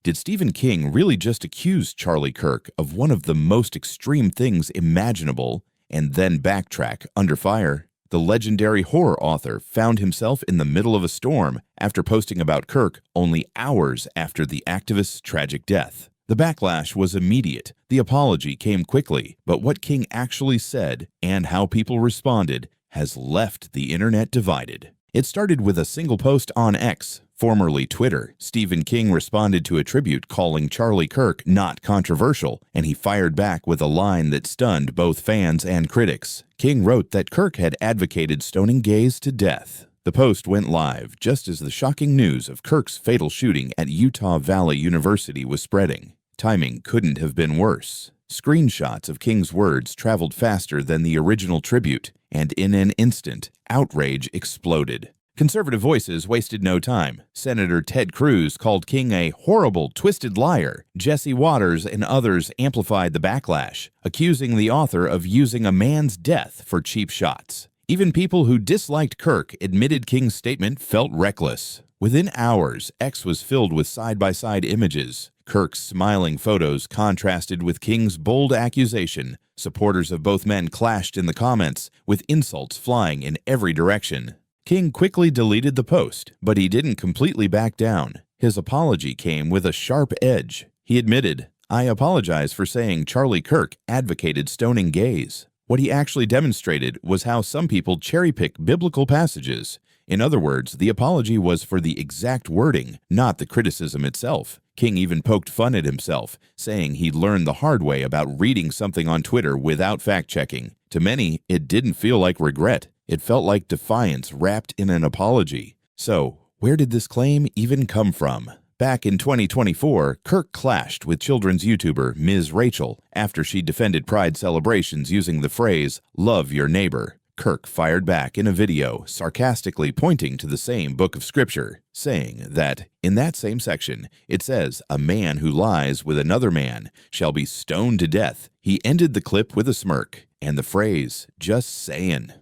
Did Stephen King really just accuse Charlie Kirk of one of the most extreme things imaginable and then backtrack under fire? The legendary horror author found himself in the middle of a storm after posting about Kirk only hours after the activist's tragic death. The backlash was immediate, the apology came quickly, but what King actually said and how people responded has left the internet divided. It started with a single post on X, formerly Twitter. Stephen King responded to a tribute calling Charlie Kirk not controversial, and he fired back with a line that stunned both fans and critics. King wrote that Kirk had advocated stoning gays to death. The post went live just as the shocking news of Kirk's fatal shooting at Utah Valley University was spreading. Timing couldn't have been worse. Screenshots of King's words traveled faster than the original tribute, and in an instant, outrage exploded. Conservative voices wasted no time. Senator Ted Cruz called King a horrible, twisted liar. Jesse Waters and others amplified the backlash, accusing the author of using a man's death for cheap shots. Even people who disliked Kirk admitted King's statement felt reckless. Within hours, X was filled with side-by-side images. Kirk's smiling photos contrasted with King's bold accusation. Supporters of both men clashed in the comments, with insults flying in every direction. King quickly deleted the post, but he didn't completely back down. His apology came with a sharp edge. He admitted, "I apologize for saying Charlie Kirk advocated stoning gays." What he actually demonstrated was how some people cherry-pick biblical passages. In other words, the apology was for the exact wording, not the criticism itself. King even poked fun at himself, saying he learned the hard way about reading something on Twitter without fact-checking. To many, it didn't feel like regret. It felt like defiance wrapped in an apology. So, where did this claim even come from? Back in 2024, Kirk clashed with children's YouTuber Ms. Rachel after she defended Pride celebrations using the phrase, "love your neighbor." Kirk fired back in a video, sarcastically pointing to the same book of scripture, saying that, in that same section, it says, "A man who lies with another man shall be stoned to death." He ended the clip with a smirk and the phrase, "just saying."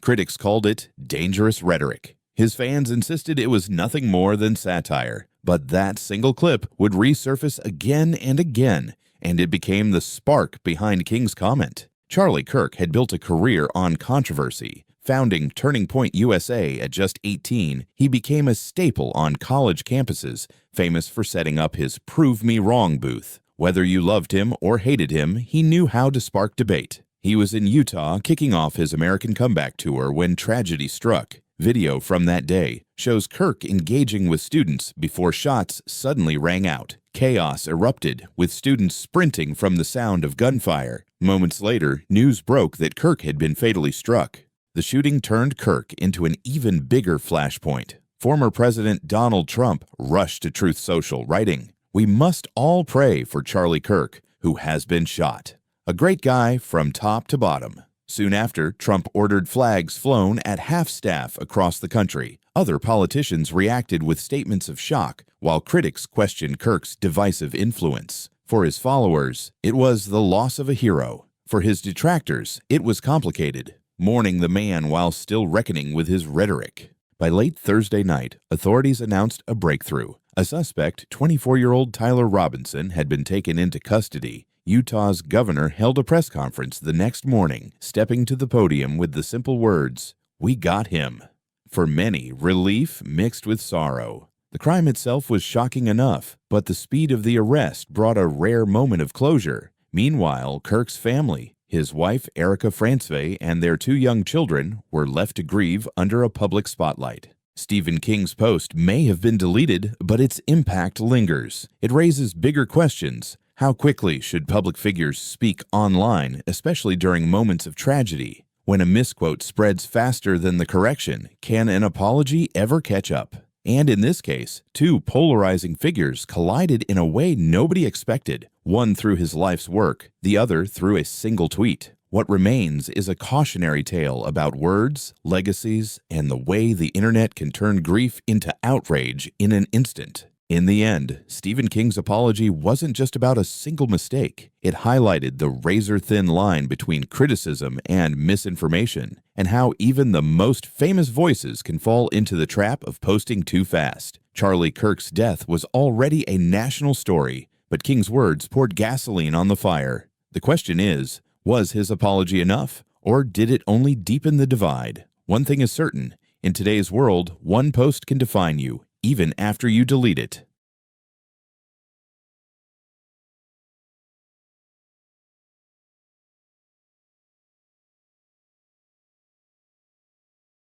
Critics called it dangerous rhetoric. His fans insisted it was nothing more than satire. But that single clip would resurface again and again, and it became the spark behind King's comment. Charlie Kirk had built a career on controversy. Founding Turning Point USA at just 18, he became a staple on college campuses, famous for setting up his Prove Me Wrong booth. Whether you loved him or hated him, he knew how to spark debate. He was in Utah kicking off his American Comeback Tour when tragedy struck. Video from that day shows Kirk engaging with students before shots suddenly rang out. Chaos erupted, with students sprinting from the sound of gunfire. Moments later, news broke that Kirk had been fatally struck. The shooting turned Kirk into an even bigger flashpoint. Former President Donald Trump rushed to Truth Social, writing, "We must all pray for Charlie Kirk, who has been shot. A great guy from top to bottom." Soon after, Trump ordered flags flown at half-staff across the country. Other politicians reacted with statements of shock, while critics questioned Kirk's divisive influence. For his followers, it was the loss of a hero. For his detractors, it was complicated, mourning the man while still reckoning with his rhetoric. By late Thursday night, authorities announced a breakthrough. A suspect, 24-year-old Tyler Robinson, had been taken into custody. Utah's governor held a press conference the next morning, stepping to the podium with the simple words, "We got him." For many, relief mixed with sorrow. The crime itself was shocking enough, but the speed of the arrest brought a rare moment of closure. Meanwhile, Kirk's family, his wife Erica Francevay and their 2 young children, were left to grieve under a public spotlight. Stephen King's post may have been deleted, but its impact lingers. It raises bigger questions. How quickly should public figures speak online, especially during moments of tragedy? When a misquote spreads faster than the correction, can an apology ever catch up? And in this case, 2 polarizing figures collided in a way nobody expected, one through his life's work, the other through a single tweet. What remains is a cautionary tale about words, legacies, and the way the internet can turn grief into outrage in an instant. In the end, Stephen King's apology wasn't just about a single mistake. It highlighted the razor-thin line between criticism and misinformation, and how even the most famous voices can fall into the trap of posting too fast. Charlie Kirk's death was already a national story, but King's words poured gasoline on the fire. The question is, was his apology enough, or did it only deepen the divide? One thing is certain, in today's world, one post can define you, even after you delete it.